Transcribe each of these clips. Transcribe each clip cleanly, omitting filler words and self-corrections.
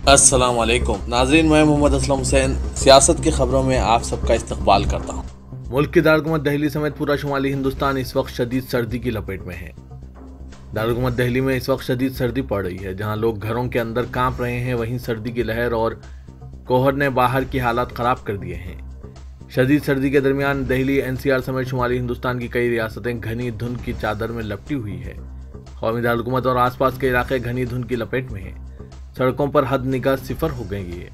अस्सलाम वालेकुम नाज़रीन, मैं मोहम्मद असलम हुसैन सियासत की खबरों में आप सबका इस्तकबाल करता हूँ। मुल्क की दारकूमत दिल्ली समेत पूरा शुमाली हिंदुस्तान इस वक्त शदीद सर्दी की लपेट में है। दारकूमत दिल्ली में इस वक्त शदीद सर्दी पड़ रही है। जहां लोग घरों के अंदर कांप रहे हैं, वहीं सर्दी की लहर और कोहर ने बाहर की हालात खराब कर दिए हैं। शदीद सर्दी के दरमियान दिल्ली, एनसीआर समेत शुमाली हिंदुस्तान की कई रियासतें घनी धुंध की चादर में लपटी हुई है। कौमी दारकूमत और आसपास के इलाके घनी धुंध की लपेट में हैं। सड़कों पर हद निगाह सिफर हो गई है,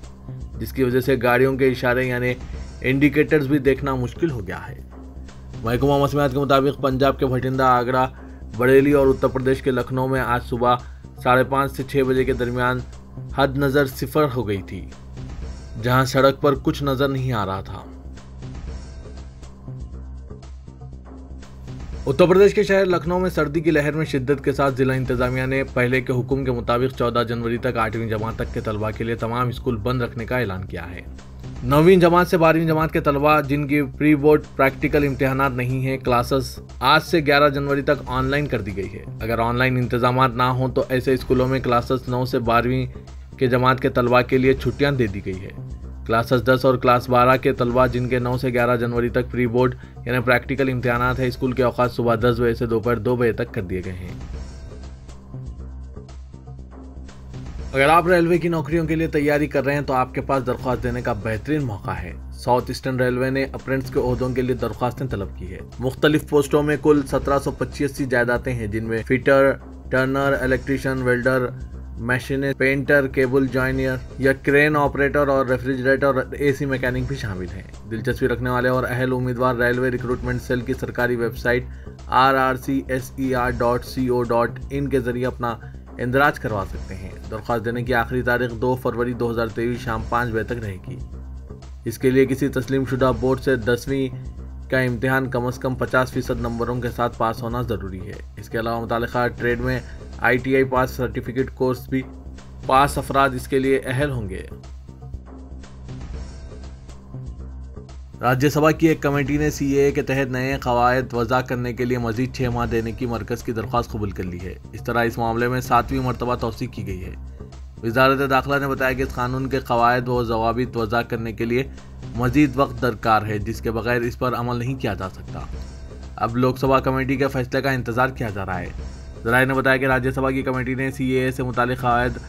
जिसकी वजह से गाड़ियों के इशारे यानी इंडिकेटर्स भी देखना मुश्किल हो गया है। महकमा मौसमियात के मुताबिक पंजाब के भटिंडा, आगरा, बरेली और उत्तर प्रदेश के लखनऊ में आज सुबह 5:30 से 6 बजे के दरमियान हद नज़र सिफर हो गई थी, जहां सड़क पर कुछ नजर नहीं आ रहा था। उत्तर प्रदेश के शहर लखनऊ में सर्दी की लहर में शिद्दत के साथ जिला इंतजामिया ने पहले के हुक्म के मुताबिक 14 जनवरी तक 8वीं जमात तक के तलबा के लिए तमाम स्कूल बंद रखने का ऐलान किया है। 9वीं जमात से 12वीं जमात के तलबा जिनकी प्री बोर्ड प्रैक्टिकल इम्तिहानात नहीं है, क्लासेस आज से 11 जनवरी तक ऑनलाइन कर दी गई है। अगर ऑनलाइन इंतजामात ना हो तो ऐसे स्कूलों में क्लासेस 9 से 12वीं के जमात के तलबा के लिए छुट्टियां दे दी गई है। क्लासेस 10 और क्लास 12 के तलबा जिनके 9 से 11 जनवरी तक प्री बोर्ड यानी प्रैक्टिकल इम्तिहानात है, स्कूल के औकात सुबह 10 बजे से दोपहर 2 बजे तक कर दिए गए हैं। अगर आप रेलवे की नौकरियों के लिए तैयारी कर रहे हैं तो आपके पास दरख्वास्त देने का बेहतरीन मौका है। साउथ ईस्टर्न रेलवे ने अप्रेंटिस के ओहदों के लिए दरख्वास्तें तलब की है। मुख्तलिफ पोस्टों में कुल 1725 जायदातें हैं, जिनमें fitter, turner, electrician, welder, machinist, painter, cable jointer या क्रेन ऑपरेटर और रेफ्रिजरेटर और एसी मैकेनिक भी शामिल हैं। दिलचस्पी रखने वाले और अहल उम्मीदवार रेलवे रिक्रूटमेंट सेल की सरकारी वेबसाइट rrcser.co.in के जरिए अपना इंदराज करवा सकते हैं। दरख्वास्त देने की आखिरी तारीख 2 फरवरी 2023 शाम 5 बजे तक रहेगी। इसके लिए किसी तस्लीम शुदा बोर्ड से 10वीं का इम्तिहान कम से कम 50% नंबरों के साथ पास होना ज़रूरी है। इसके अलावा मुतालिका ट्रेड में ITI पास सर्टिफिकेट कोर्स भी पास अफराद इसके लिए अहल होंगे। राज्यसभा की एक कमेटी ने CAA के तहत नए कवायद वज़ा करने के लिए मजीद 6 माह देने की मरकज़ की दरख्वास्त कबूल कर ली है। इस तरह इस मामले में 7वीं मरतबा तौसीक की गई है। वज़ारत दाखिला ने बताया कि इस कानून के कवायद व ज़वाबित वज़ा करने के लिए मजीद वक्त दरकार है, जिसके बगैर इस पर अमल नहीं किया जा सकता। अब लोकसभा कमेटी के फैसले का इंतजार किया जा रहा है। ज़राए ने बताया कि राज्यसभा की कमेटी ने CAA से मुतालिक कवायद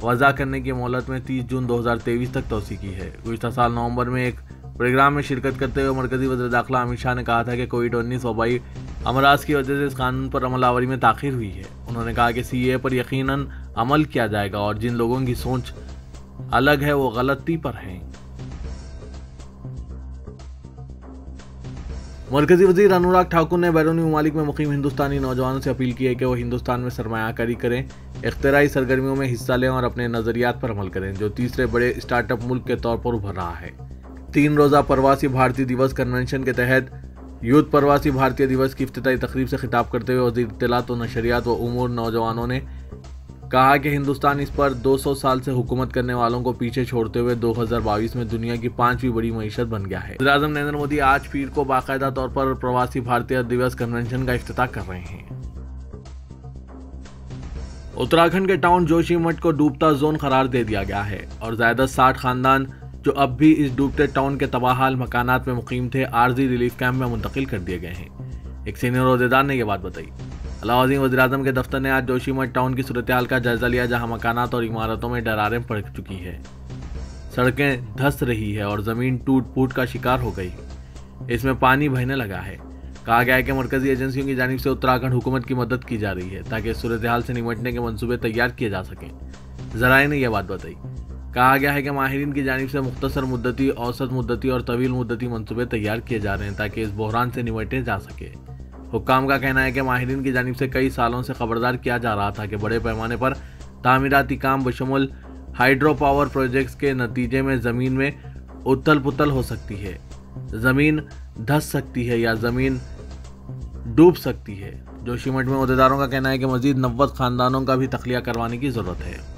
वज़ा करने की मोहलत में 30 जून 2023 तक तौसीक की है। गुज़िश्ता साल नवंबर में एक प्रोग्राम में शिरकत करते हुए मरकज़ी वज़ीर दाखिला अमित शाह ने कहा था कि कोविड-19 वबाई अमराज की वजह से इस कानून पर अमलावरी में ताख़ीर हुई है। उन्होंने कहा कि CAA पर यकीनन अमल किया जाएगा और जिन लोगों की सोच अलग है वो गलती पर हैं। मरकजी वजीर अनुराग ठाकुर ने बैरूनी ममालिक में मुकीम हिंदुस्तानी नौजवानों से अपील की है कि वो हिंदुस्तान में सरमायाकारी करें, इख्तिराई सरगर्मियों में हिस्सा लें और अपने नज़रियात पर अमल करें, जो तीसरे बड़े स्टार्टअप मुल्क के तौर पर उभर रहा है। 3 रोज़ा प्रवासी भारतीय दिवस कन्वेंशन के तहत यूथ प्रवासी भारतीय दिवस की इफ्तिताई तकरीब से खिताब करते हुए वज़ीर इत्तलात व नशरियात व उमूर नौजवानों ने कहा कि हिंदुस्तान इस पर 200 साल से हुकूमत करने वालों को पीछे छोड़ते हुए 2022 में दुनिया की 5वीं बड़ी मईशत बन गया है। वज़ीर-ए-आज़म नरेंद्र मोदी आज पीर को बाकायदा तौर पर प्रवासी भारतीय दिवस कन्वेंशन का इफ्तिताह कर रहे हैं। उत्तराखंड के टाउन जोशीमठ को डूबता जोन करार दे दिया गया है और ज़्यादा 60 खानदान जो अब भी इस डूबते टाउन के तबाहाल मकानात में मुकीम थे, आर्जी रिलीफ कैंप में मुंतकिल कर दिए गए हैं। एक सीनियर ओहदेदार ने यह बात बताई। अलाउद्दीन वज़ीर-ए-आज़म के दफ्तर ने आज जोशीमठ टाउन की सूरत हाल का जायजा लिया, जहां मकानात और इमारतों में दरारें पड़ चुकी है, सड़कें धंस रही है और ज़मीन टूट फूट का शिकार हो गई। इसमें पानी बहने लगा है। कहा गया है कि मरकजी एजेंसियों की जानिब से उत्तराखंड हुकूमत की मदद की जा रही है ताकि इस सूरत हाल से निपटने के मंसूबे तैयार किए जा सकें। ज़राए ने यह बात बताई। कहा गया है कि माहिरीन की जानिब से मुख्तसर मुद्दती, औसत मुद्दती और तवील मुद्दती मंसूबे तैयार किए जा रहे हैं ताकि इस बहरान से निपटे जा सके। हुक्काम का कहना है कि माहिरीन की जानिब से कई सालों से खबरदार किया जा रहा था कि बड़े पैमाने पर तामीराती काम बशमुल हाइड्रो पावर प्रोजेक्ट्स के नतीजे में ज़मीन में उथल पुथल हो सकती है, ज़मीन धंस सकती है या ज़मीन डूब सकती है। जोशीमठ में ओहदेदारों का कहना है कि मजीद 90 खानदानों का भी तख्लिया करवाने की ज़रूरत है।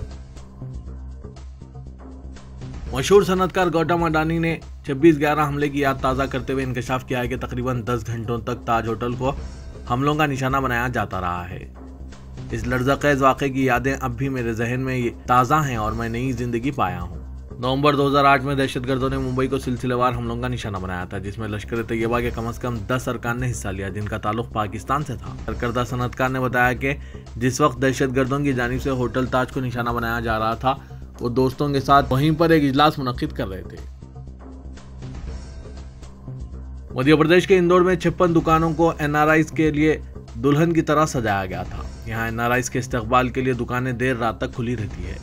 मशहूर सनतकार गौतम अडानी ने 26/11 हमले की याद ताज़ा करते हुए इंकशाफ किया है कि तकरीबन 10 घंटों तक ताज होटल को हमलों का निशाना बनाया जाता रहा है। इस लर्ज़ाक़ेज़ वाक़े की यादें अब भी मेरे जहन में ताज़ा हैं और मैं नई जिंदगी पाया हूँ। नवंबर 2008 में दहशतगर्दों ने मुंबई को सिलसिलेवार हमलों का निशाना बनाया था, जिसमें लश्कर तैयबा के कम से कम 10 अरकान ने हिस्सा लिया, जिनका ताल्लुक पाकिस्तान से था। सरकर्दा सनअतकार ने बताया कि जिस वक्त दहशतगर्दों की जानिब से होटल ताज को निशाना बनाया जा रहा था, वो दोस्तों के साथ वहीं पर एक इजलास मुनक्किद कर रहे थे। मध्य प्रदेश के इंदौर में 56 दुकानों को NRIs के लिए दुल्हन की तरह सजाया गया था। यहाँ NRIs के इस्तकबाल के लिए दुकानें देर रात तक खुली रहती है।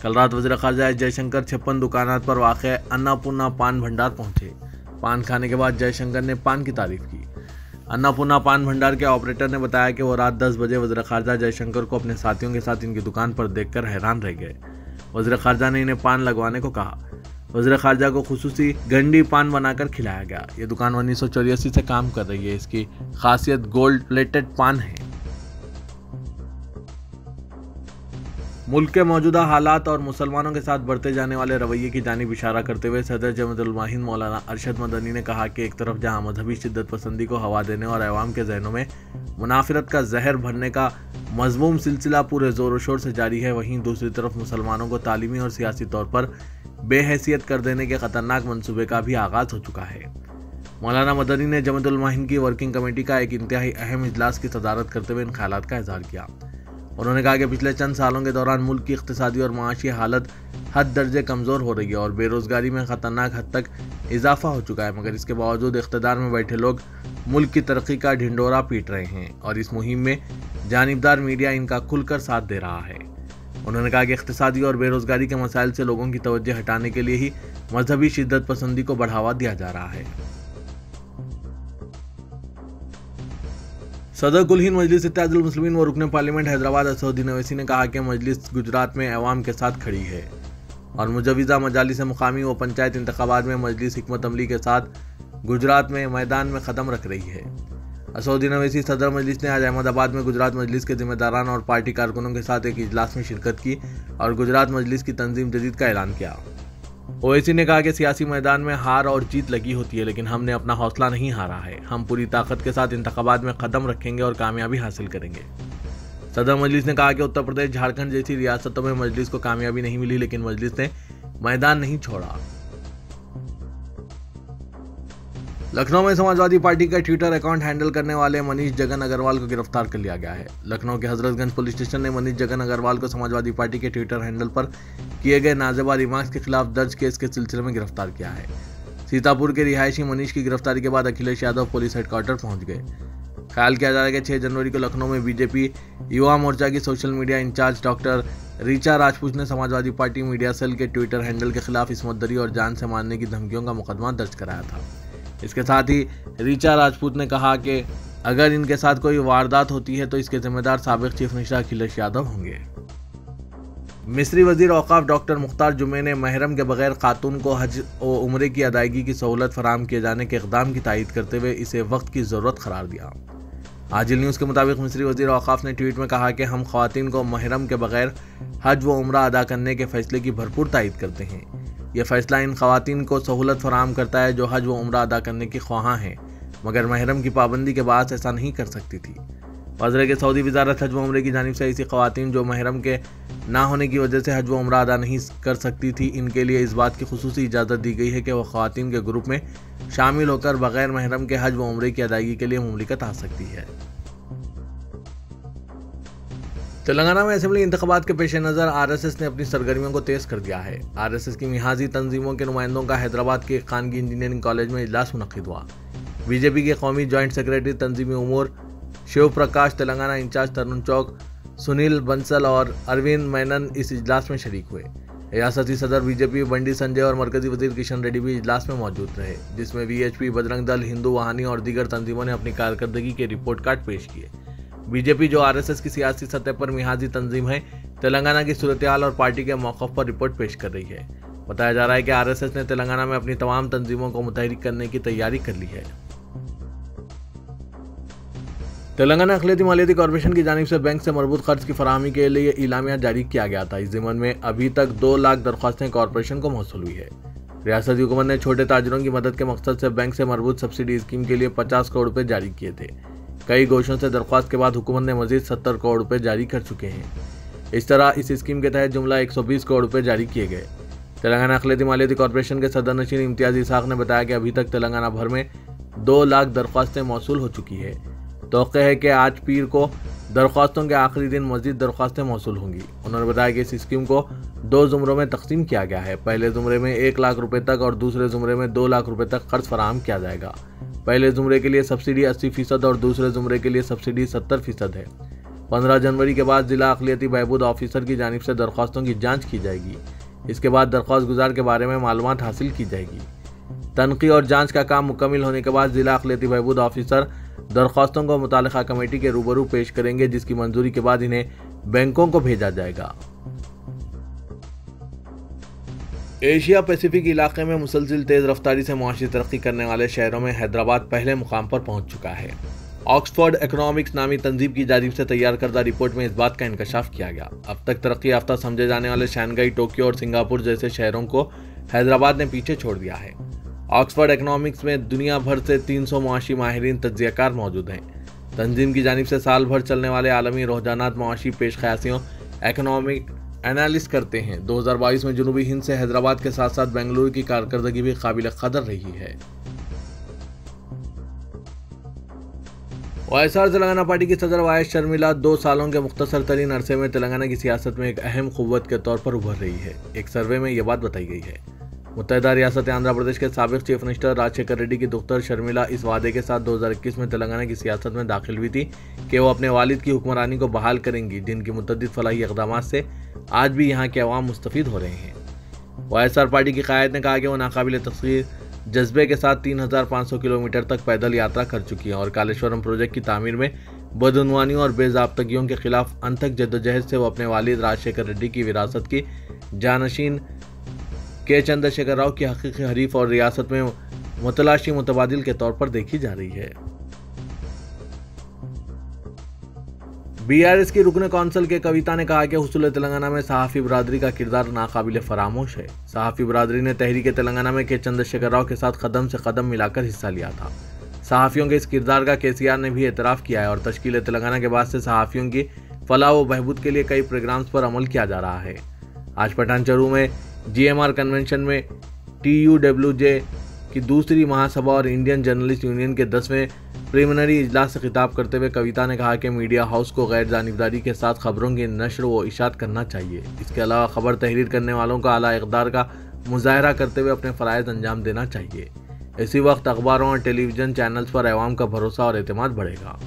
कल रात वज़ीर ख़ारजा जयशंकर 56 दुकानात पर वाक़े अन्नापूर्णा पान भंडार पहुंचे। पान खाने के बाद जयशंकर ने पान की तारीफ की। अन्नापूर्णा पान भंडार के ऑपरेटर ने बताया कि वो रात 10 बजे वज़ीर ख़ारजा जयशंकर को अपने साथियों के साथ इनकी दुकान पर देखकर हैरान रह गए। वज़ीर ख़ारजा ने इन्हें पान लगवाने को कहा। वज़ीर ख़ारजा को खुसूसी गंडी पान बनाकर खिलाया गया। ये दुकान 1984 से काम कर रही है। इसकी खासियत गोल्ड प्लेटेड पान है। मुल्क के मौजूदा हालात और मुसलमानों के साथ बरते जाने वाले रवैये की जानिब इशारा करते हुए सदर जमातुल मुस्लिमीन मौलाना अरशद मदनी ने कहा कि एक तरफ जहां मजहबी शिद्दत पसंदी को हवा देने और अवाम के जहनों में मुनाफिरत का जहर भरने का मज़मूम सिलसिला पूरे ज़ोर व शोर से जारी है, वहीं दूसरी तरफ मुसलमानों को तालीमी और सियासी तौर पर बेहैसियत कर देने के खतरनाक मंसूबे का भी आगाज़ हो चुका है। मौलाना मदनी ने जमातुल मुस्लिमीन की वर्किंग कमेटी का एक इंतहाई अहम इजलास की सदारत करते हुए इन ख्यालात का इज़हार किया। उन्होंने कहा कि पिछले चंद सालों के दौरान मुल्क की इक़्तिसादी और माशी हालत हद दर्जे कमज़ोर हो रही है और बेरोज़गारी में ख़तरनाक हद तक इजाफा हो चुका है, मगर इसके बावजूद इक़्तिदार में बैठे लोग मुल्क की तरक्की का ढिंडोरा पीट रहे हैं और इस मुहिम में जानिबदार मीडिया इनका खुलकर साथ दे रहा है। उन्होंने कहा कि इक़्तिसादी और बेरोज़गारी के मसाइल से लोगों की तवज्जो हटाने के लिए ही मजहबी शिद्दत पसंदी को बढ़ावा दिया जा रहा है। सदर कुल हिंद मजलिस इत्तेहादुल मुस्लिमीन व रुकन पार्लियामेंट हैदराबाद असदुद्दीन अवैसी ने कहा कि मजलिस गुजरात में अवाम के साथ खड़ी है और मुजव्विज़ा मजालिस मुकामी व पंचायत इंतखाबात में मजलिस हिकमत अमली के साथ गुजरात में मैदान में कदम रख रही है। असदुद्दीन अवैसी सदर मजलिस ने आज अहमदाबाद में गुजरात मजलिस के जिम्मेदारान और पार्टी कारकुनों के साथ एक इजलास में शिरकत की और गुजरात मजलिस की तंजीम जदीद का ऐलान किया। ओवैसी ने कहा कि सियासी मैदान में हार और जीत लगी होती है, लेकिन हमने अपना हौसला नहीं हारा है। हम पूरी ताकत के साथ इंतखाबात में कदम रखेंगे और कामयाबी हासिल करेंगे। सदर मजलिस ने कहा कि उत्तर प्रदेश, झारखंड जैसी रियासतों में मजलिस को कामयाबी नहीं मिली, लेकिन मजलिस ने मैदान नहीं छोड़ा। लखनऊ में समाजवादी पार्टी का ट्विटर अकाउंट हैंडल करने वाले मनीष जगन अग्रवाल को गिरफ्तार कर लिया गया है। लखनऊ के हजरतगंज पुलिस स्टेशन ने मनीष जगन अग्रवाल को समाजवादी पार्टी के ट्विटर हैंडल पर किए गए नाजेबा रिमार्क्स के खिलाफ दर्ज केस के सिलसिले में गिरफ्तार किया है। सीतापुर के रिहायशी मनीष की गिरफ्तारी के बाद अखिलेश यादव पुलिस हेडक्वार्टर पहुंच गए। ख्याल किया जा रहा है कि 6 जनवरी को लखनऊ में बीजेपी युवा मोर्चा की social media incharge doctor Richa Rajput ने समाजवादी पार्टी मीडिया सेल के ट्विटर हैंडल के खिलाफ इस्मतदरी और जान से मारने की धमकियों का मुकदमा दर्ज कराया था। इसके साथ ही रीचा राजपूत ने कहा कि अगर इनके साथ कोई वारदात होती है तो इसके जिम्मेदार साबिक चीफ मिनिस्टर अखिलेश यादव होंगे। मिस्री वजीर औकाफ डॉक्टर मुख्तार जुमे ने महरम के बगैर खातून को हज व उम्रे की अदायगी की सहूलत फराहम किए जाने के इक़दाम की तायीद करते हुए इसे वक्त की ज़रूरत करार दिया। आजिल न्यूज़ के मुताबिक मिस्री वजीर औकाफ ने ट्वीट में कहा कि हम ख़वातीन को महरम के बगैर हज व उम्रा अदा करने के फैसले की भरपूर तायीद करते हैं। यह फैसला इन ख़वातीन को सहूलत फराहम करता है जो हज व उम्रा अदा करने की ख्वाहां हैं, मगर महरम की पाबंदी के बाद ऐसा नहीं कर सकती थी। वज़ीर के सऊदी वजारत हज व उम्रे की जानिब से ऐसी ख़वातीन जो महरम के ना होने की वजह से हज व उम्रा अदा नहीं कर सकती थी, इनके लिए इस बात की खुसूसी इजाज़त दी गई है कि वह ख़वातीन के ग्रुप में शामिल होकर बगैर महरम के हज व उम्रे की अदायगी के लिए मुमलिकत आ सकती है। तेलंगाना में असेंबली इंतखाबात के पेश नज़र आरएसएस ने अपनी सरगर्मियों को तेज कर दिया है। आरएसएस की मिहाजी तंजीमों के नुमाइंदों का हैदराबाद के खानगी इंजीनियरिंग कॉलेज में इजलास मुनक्किद हुआ। बीजेपी के कौमी joint secretary तंजीमी उमूर Shiv Prakash, Telangana in charge तरुण चौक, सुनील बंसल और अरविंद मेनन इस इजलास में शरीक हुए। रियासती सदर बीजेपी बंडी संजय और मरकजी वजीर किशन रेड्डी भी इजलास में मौजूद रहे, जिसमें वीएचपी, बजरंग दल, हिंदू वाहिनी और दीगर तंजीमों ने अपनी कारकर्दगी के रिपोर्ट कार्ड पेश किए। बीजेपी, जो आरएसएस की सियासी सतह पर मिहाजी तंजीम है, तेलंगाना की सूरत-ए-हाल और पार्टी के मौक़िफ़ पर रिपोर्ट पेश कर रही है। बताया जा रहा है कि आरएसएस ने तेलंगाना में अपनी तमाम तंजीमों को मुतहरिक करने की तैयारी कर ली है। तेलंगाना अक़लियती मालियाती कॉरपोरेशन की जानिब से बैंक से मरबूत खर्च की फराहमी के लिए इलामिया जारी किया गया था। इस ज़िम्मन में अभी तक 2 लाख दरख्वास्तें कॉरपोरेशन को मौसूल हुई है। रियासती हुकूमत ने छोटे ताजरों की मदद के मकसद से बैंक से मरबूत सब्सिडी स्कीम के लिए 50 करोड़ रुपये जारी किए थे। कई घोषों से दरख्वास्त के बाद हुकूमत ने मजीद 70 करोड़ रुपए जारी कर चुके हैं। इस तरह इस स्कीम के तहत जुमला 120 करोड़ रुपए जारी किए गए। तेलंगाना अखिलती मालियाती कॉरपोरेशन के सदर नशीन इम्तियाज इसाक ने बताया कि अभी तक तेलंगाना भर में 2 लाख दरख्वास्तें मौसूल हो चुकी है। तौक़े है कि आज पीर को दरख्वास्तों के आखिरी दिन मजीद दरख्वास्तें मौसूल होंगी। उन्होंने बताया कि इस स्कीम को 2 ज़ुमरों में तकसीम किया गया है। पहले ज़ुमरे में 1 लाख रुपए तक और दूसरे ज़ुमरे में 2 लाख रुपए तक कर्ज फराहम किया जाएगा। पहले ज़ुमरे के लिए सब्सिडी 80% और दूसरे ज़ुमरे के लिए सब्सिडी 70% है। 15 जनवरी के बाद जिला अक़लियती बहबूद ऑफिसर की जानिब से दरख्वास्तों की जाँच की जाएगी। इसके बाद दरख्वास्त गुजार के बारे में मालूमात हासिल की जाएगी। तनक़ी और जांच का काम मुकम्मल होने के बाद जिला अक़लियती बहबूद ऑफिसर दरख्वास्तों को मुतालिका कमेटी के रूबरू पेश करेंगे, जिसकी मंजूरी के बाद इन्हें बैंकों को भेजा जाएगा। एशिया पैसिफिक इलाके में मुसलसिल तेज रफ्तारी से मुआशी तरक्की करने वाले शहरों में हैदराबाद पहले मुकाम पर पहुंच चुका है। ऑक्सफोर्ड इकोनॉमिक्स नामी तंजीम की जानिब से तैयार करदा रिपोर्ट में इस बात का इंकशाफ किया गया। अब तक तरक्की याफ्ता समझे जाने वाले शंघाई, टोक्यो और सिंगापुर जैसे शहरों को हैदराबाद ने पीछे छोड़ दिया है। ऑक्सफोर्ड इकोनॉमिक्स में दुनिया भर से 300 मुआशी माहिरीन तज्जियाकार मौजूद हैं। तंजीम की जानिब से साल भर चलने वाले आलमी रुझानात मुआशी पेशकशियों इकोनॉमिक एनालिस्ट करते हैं। 2022 में जनूबी हिंद से हैदराबाद के साथ साथ बेंगलुरु की कारकर्दगी भी काबिल कदर रही है। वायएसआर तेलंगाना पार्टी की सदर वायएस शर्मिला 2 सालों के मुख्तसर तरीन अरसे में तेलंगाना की सियासत में एक अहम क़ुव्वत के तौर पर उभर रही है। एक सर्वे में यह बात बताई गई है। मुत्तहिदा रियासत आंध्र प्रदेश के साबिक़ चीफ मिनिस्टर राजशेखर रेड्डी की दुख्तर शर्मिला इस वादे के साथ 2021 में तेलंगाना की सियासत में दाखिल हुई थी कि वो अपने वालिद की हुक्मरानी को बहाल करेंगी, जिनकी मुतअद्दिद फलाही इक़दामात से आज भी यहाँ के अवाम मुस्तफ़ीद हो रहे हैं। वायएसआर पार्टी की क़यादत ने कहा कि वो नाकाबिल तस्ख़ीर जज्बे के साथ 3500 किलोमीटर तक पैदल यात्रा कर चुकी हैं और कालेश्वरम प्रोजेक्ट की तामीर में बदउनवानियों और बेज़ाब्तगियों के खिलाफ अनथक जद्दोजहद से वो अपने वालिद राजशेखर रेड्डी की विरासत की जानशीन के चंद्रशेखर राव की हकीकी हरीफ और रियासत में मुतलाशी मुतबादिल के तौर पर देखी जा रही है। बीआरएस की रुकन कौंसिल के कविता ने कहा कि हुसूल तेलंगाना में सहाफ़ी बरादरी का किरदार नाकाबिल फरामोश है। सहाफ़ी बरादरी ने तहरीक तेलंगाना में के चंद्रशेखर राव के साथ कदम से कदम मिलाकर हिस्सा लिया था। सहाफ़ियों के इस किरदार का केसीआर ने भी एतराफ़ किया है और तश्कील तेलंगाना के बाद से सहाफ़ियों की फलाह व बहबूद के लिए कई प्रोग्राम्स पर अमल किया जा रहा है। आज पठानचरू में GMR कन्वेंशन में TUWJ की दूसरी महासभा और इंडियन जर्नलिस्ट यूनियन के 10वें प्रीलिमिनरी इजलास से खिताब करते हुए कविता ने कहा कि मीडिया हाउस को गैर जानिबदारी के साथ खबरों की नशर व इशात करना चाहिए। इसके अलावा खबर तहरीर करने वालों को आला इक़दार का मुजाहरा करते हुए अपने फ़राइज़ अंजाम देना चाहिए। इसी वक्त अखबारों और टेलीविज़न चैनल्स पर अवाम का भरोसा और एतमाद बढ़ेगा।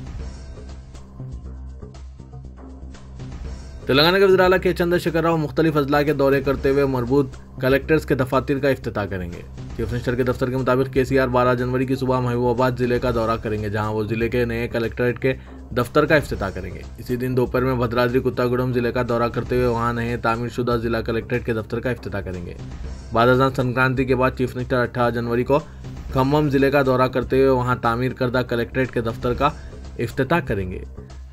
तेलंगाना के वज़ीर आला के चंद्रशेखर राव मुख्तलिफ अजला के दौरे करते हुए मरबूत कलेक्टर्स के दफातर का इफ्तिताह करेंगे। चीफ मिनिस्टर के दफ्तर के मुताबिक केसीआर 12 जनवरी की सुबह महबूबाबाद जिले का दौरा करेंगे, जहां वो जिले के नए कलेक्ट्रेट के दफ्तर का इफ्तिताह करेंगे। इसी दिन दोपहर में भद्राद्री कुत्तागुड़म जिले का दौरा करते हुए वहां नए तामीरशुदा जिला कलेक्ट्रेट के दफ्तर का इफ्तिताह करेंगे। बाद अज़ां संक्रांति के बाद चीफ मिनिस्टर 18 जनवरी को खम्मम जिले का दौरा करते हुए वहां तामीर करदा कलेक्ट्रेट के दफ्तर का इफ्तिताह करेंगे।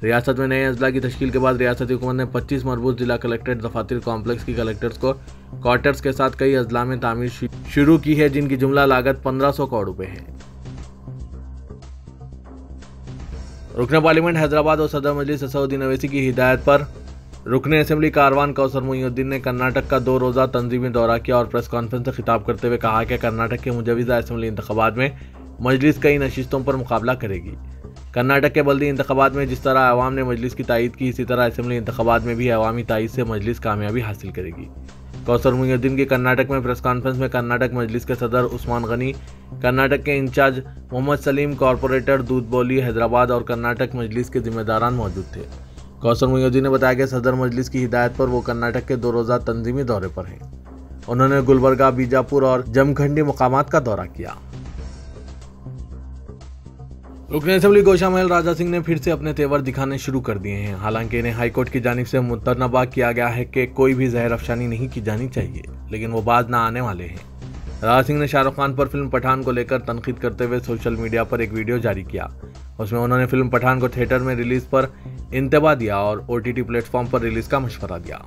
रियासत में नए अजला की तश्कील के बाद रियासती हुकूमत ने 25 मरबूत जिला कलेक्ट्रेट दफातर कॉम्प्लेक्स की कलेक्टर्स को क्वार्टर्स के साथ कई अजला में तामीर शुरू की है, जिनकी जुमला लागत 1500 करोड़ रुपए है। रुकन पार्लियामेंट हैदराबाद और सदर मजलिस असदुद्दीन अवैसी की हिदायत पर रुकन असेंबली कारवान कौसर मोइनुद्दीन ने कर्नाटक का 2 रोज़ा तंजीमी दौरा किया और प्रेस कॉन्फ्रेंस से खिताब करते हुए कहा कि कर्नाटक के मुजवज़ा असेंबली इंतखाबात में मजलिस कई नशिस्तों पर मुकाबला करेगी। कर्नाटक के बल्दी इंतखाबात में जिस तरह अवाम ने मजलिस की तायीद की, इसी तरह असेंबली इंतखाबात में भी अवामी तायीद से मजलिस कामयाबी हासिल करेगी। कौसर मोइनुद्दीन की कर्नाटक में प्रेस कॉन्फ्रेंस में कर्नाटक मजलिस के सदर उस्मान गनी, कर्नाटक के इंचार्ज मोहम्मद सलीम, कॉरपोरेटर दूध बोली हैदराबाद और कर्नाटक मजलिस के जिम्मेदारान मौजूद थे। कौसर मोइनुद्दीन ने बताया कि सदर मजलिस की हिदायत पर वो कर्नाटक के 2 रोज़ा तंजीमी दौरे पर हैं। उन्होंने गुलबर्गा, बीजापुर और जमखंडी मुकामात का दौरा किया। रुकन असेंबली गोशा महल राजा सिंह ने फिर से अपने तेवर दिखाने शुरू कर दिए हैं। हालांकि इन्हें हाईकोर्ट की जानिब से मुतनबा किया गया है कि कोई भी जहर अफशानी नहीं की जानी चाहिए, लेकिन वो बाज ना आने वाले हैं। राजा सिंह ने शाहरुख खान पर फिल्म पठान को लेकर तनकीद करते हुए सोशल मीडिया पर एक वीडियो जारी किया। उसमें उन्होंने फिल्म पठान को थिएटर में रिलीज पर इंतबा दिया और OTT प्लेटफॉर्म पर रिलीज का मशवरा दिया।